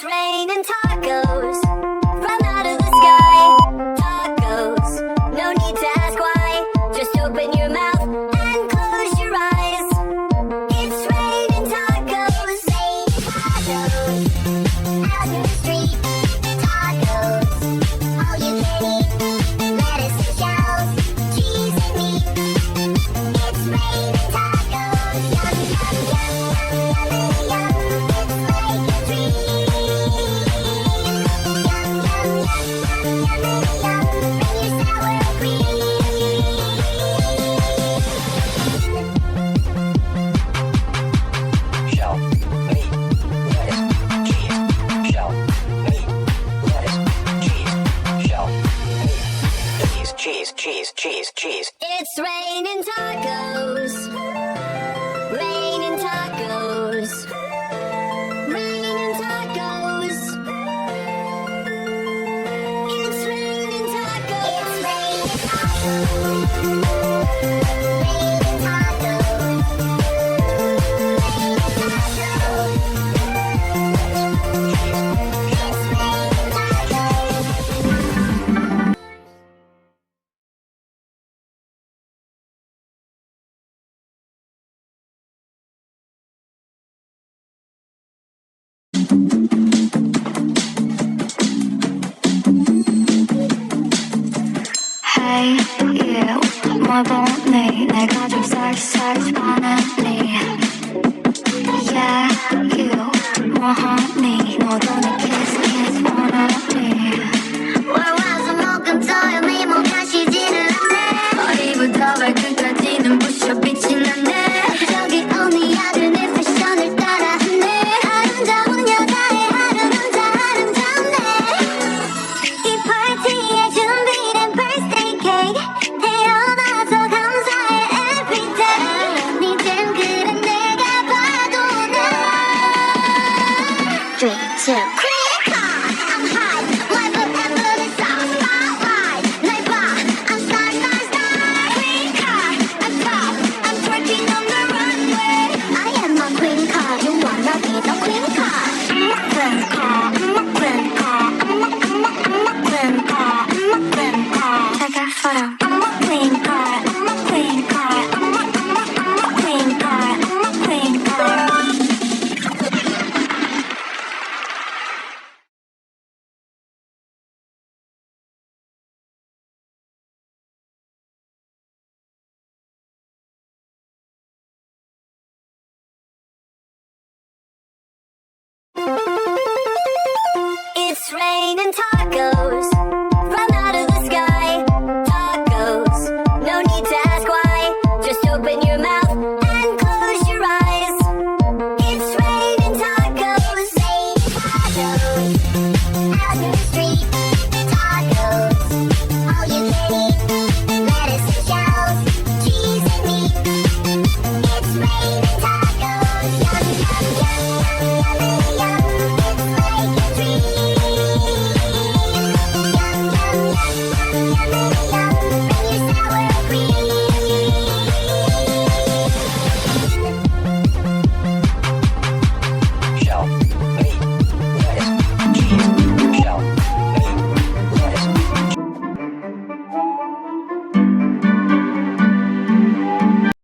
raining tacos from out of the sky. Tacos, no need to ask why. Just open your mouth and close your eyes. It's raining tacos. Raining tacos out in the street. Tacos, all you can eat. Lettuce and shells, cheese and meat. It's raining tacos. Yum, yum, yum, yum, yum, yum. It's like a dream. Yum, yum, yum, yum, yum, yum. Bring your sour cream. Shell, meat, lettuce, cheese. Shell, meat, lettuce, cheese. Shell, meat, cheese. It's raining tacos. Raining tacos. Raining tacos. It's raining tacos. It's raining tacos. Raining tacos. It's raining tacos. Hey, you, 뭘 보니? 내가 좀 쌀쌀 화나니? Yeah, you, 뭐 하니? 너도 내 kiss 원하니? 왜 와서 먹은 떠요 뭐 가시지를 않네. 머리부터 발끝까지는 부셔 빛이 나네. 저기 언니 아들 내 패션을 따라하네. 아름다운 여자의 하루 남자 아름답네. 이 파티에 준비된 birthday cake 태어나서 감사해 everyday. 니들 그래 내가 봐도 나 3, 2